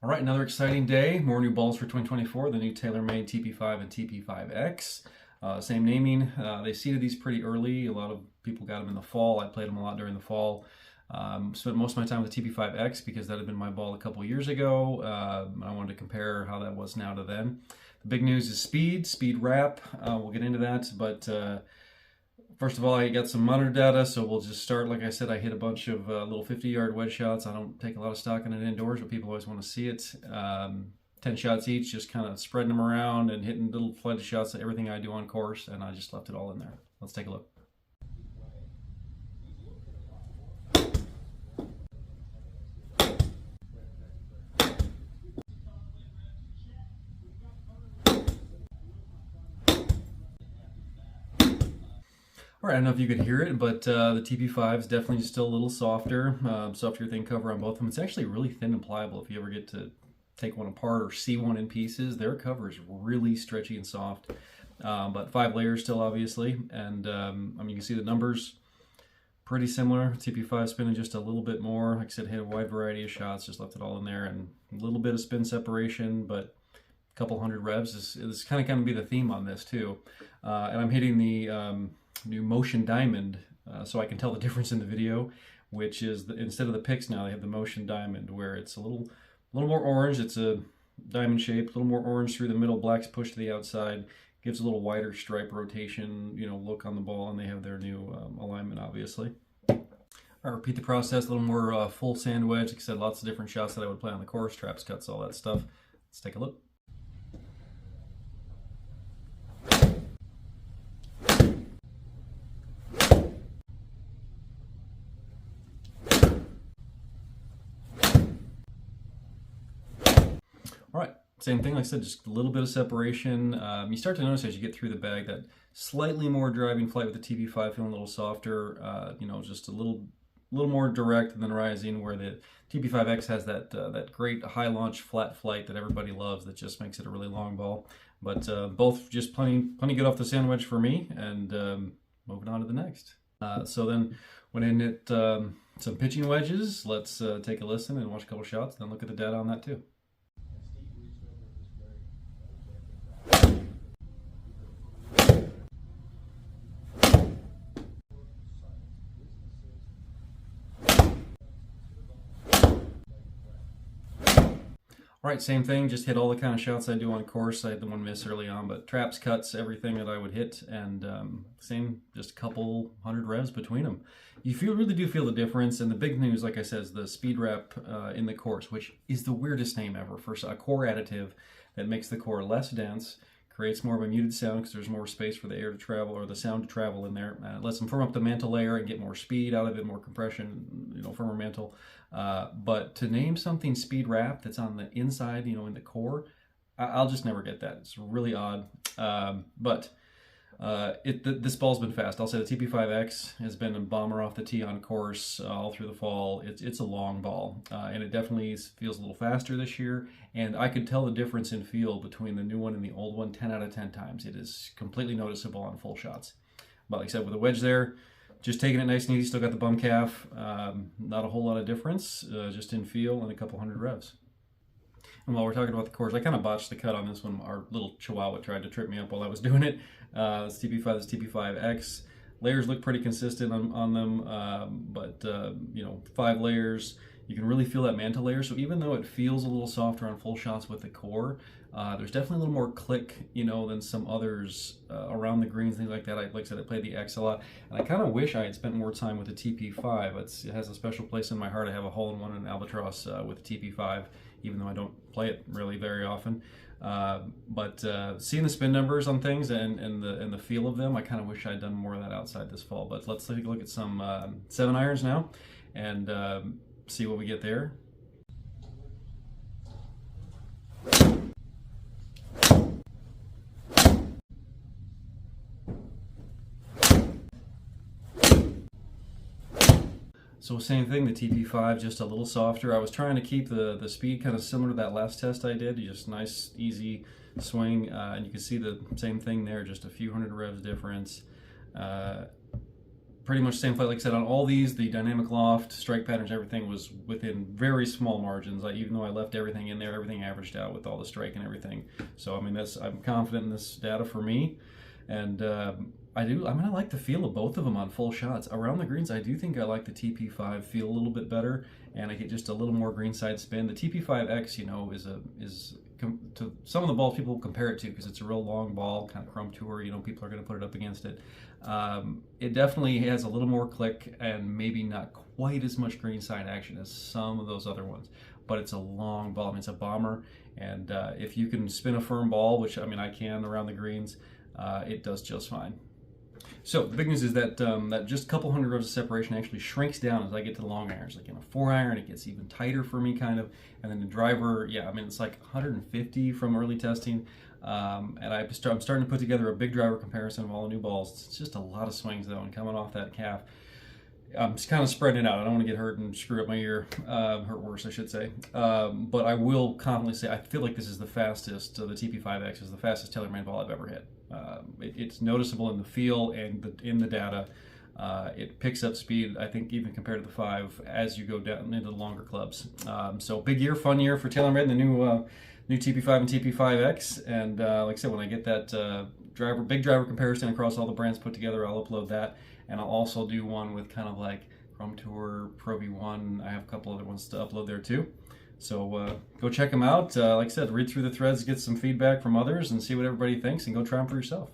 All right, another exciting day. More new balls for 2024, the new TaylorMade TP5 and TP5x. Same naming. They seeded these pretty early. A lot of people got them in the fall. I played them a lot during the fall. Spent most of my time with the TP5x because that had been my ball a couple years ago. I wanted to compare how that was now to then. The big news is speed wrap. We'll get into that, but first of all, I got some monitor data, so we'll just start. Like I said, I hit a bunch of little 50-yard wedge shots. I don't take a lot of stock in it indoors, but people always want to see it. 10 shots each, just kind of spreading them around and hitting little flight shots at everything I do on course, and I just left it all in there. Let's take a look. All right, I don't know if you could hear it, but the TP5 is definitely still a little softer, softer thin cover on both of them. It's actually really thin and pliable. If you ever get to take one apart or see one in pieces, their cover is really stretchy and soft. But 5 layers still, obviously, and I mean, you can see the numbers pretty similar. TP5 spinning just a little bit more. Like I said, hit a wide variety of shots, just left it all in there, and a little bit of spin separation, but a couple hundred revs is kind of going to be the theme on this too. And I'm hitting the new Motion Diamond, so I can tell the difference in the video, which is instead of the picks now, they have the Motion Diamond, where it's a little more orange. It's a diamond shape, a little more orange through the middle, black's pushed to the outside, gives a little wider stripe rotation, look on the ball, and they have their new alignment, obviously. I repeat the process, a little more full sand wedge. Like I said, lots of different shots that I would play on the course, traps, cuts, all that stuff. Let's take a look. All right, same thing, like I said, just a little bit of separation. You start to notice as you get through the bag that slightly more driving flight with the TP5, feeling a little softer, just a little more direct than rising, where the TP5X has that great high launch flat flight that everybody loves, that just makes it a really long ball. But both just plenty good off the sand wedge for me, and moving on to the next. So then went in at some pitching wedges. Let's take a listen and watch a couple shots, then look at the data on that too. All right, same thing, just hit all the kind of shots I do on course. I had the one miss early on, but traps, cuts, everything that I would hit, and same, just a couple hundred revs between them. You really do feel the difference, and the big news, like I said, is the speed wrap in the course, which is the weirdest name ever for a core additive that makes the core less dense, creates more of a muted sound because there's more space for the air to travel, or the sound to travel in there. Lets them firm up the mantle layer and get more speed out of it, more compression, firmer mantle. But to name something speed wrap that's on the inside, in the core, I'll just never get that. It's really odd. This ball's been fast. I'll say the TP5X has been a bomber off the tee on course all through the fall. It's a long ball, and it definitely feels a little faster this year. And I could tell the difference in feel between the new one and the old one 10 out of 10 times. It is completely noticeable on full shots. But like I said, with the wedge there, just taking it nice and easy. Still got the bum calf. Not a whole lot of difference, just in feel and a couple hundred revs. And while we're talking about the course, I kind of botched the cut on this one. Our little chihuahua tried to trip me up while I was doing it. It's TP5, it's TP5X. Layers look pretty consistent on them, but 5 layers. You can really feel that mantle layer. So even though it feels a little softer on full shots with the core, there's definitely a little more click, than some others around the greens, things like that. Like I said, I played the X a lot, and I kind of wish I had spent more time with the TP5. It has a special place in my heart. I have a hole-in-one in Albatross with the TP5, even though I don't play it really very often. But seeing the spin numbers on things and the feel of them, I kind of wish I'd done more of that outside this fall. But let's take a look at some 7-irons now and see what we get there. So same thing, the TP5 just a little softer. I was trying to keep the speed kind of similar to that last test I did, just nice, easy swing, and you can see the same thing there, just a few hundred revs difference. pretty much the same flight. Like I said, on all these, the dynamic loft, strike patterns, everything was within very small margins. Even though I left everything in there, everything averaged out with all the strike and everything. So I mean, I'm confident in this data for me, and I like the feel of both of them on full shots. Around the greens, I do think I like the TP5 feel a little bit better, and I get just a little more greenside spin. The TP5X, is to some of the balls people compare it to, because it's a real long ball, kind of chrome tour. People are going to put it up against it. It definitely has a little more click and maybe not quite as much greenside action as some of those other ones. But it's a long ball. I mean, it's a bomber, and if you can spin a firm ball, which I can around the greens, it does just fine. So the big news is that that just a couple hundred rows of separation actually shrinks down as I get to the long irons. Like in a 4-iron, it gets even tighter for me, kind of. And then the driver, it's like 150 from early testing. And I'm starting to put together a big driver comparison of all the new balls. It's just a lot of swings, though, and coming off that calf, I'm just kind of spreading it out. I don't want to get hurt and screw up my ear, hurt worse, I should say. But I will confidently say I feel like this is the fastest, the TP5X is the fastest TaylorMade ball I've ever hit. It's noticeable in the feel and in the data. It picks up speed, I think, even compared to the 5 as you go down into the longer clubs. So big year, fun year for TaylorMade and the new TP5 and TP5X. And like I said, when I get that big driver comparison across all the brands put together, I'll upload that. And I'll also do one with kind of like Chrome Tour, Pro V1. I have a couple other ones to upload there too. So go check them out. Like I said, read through the threads, get some feedback from others, and see what everybody thinks, and go try them for yourself.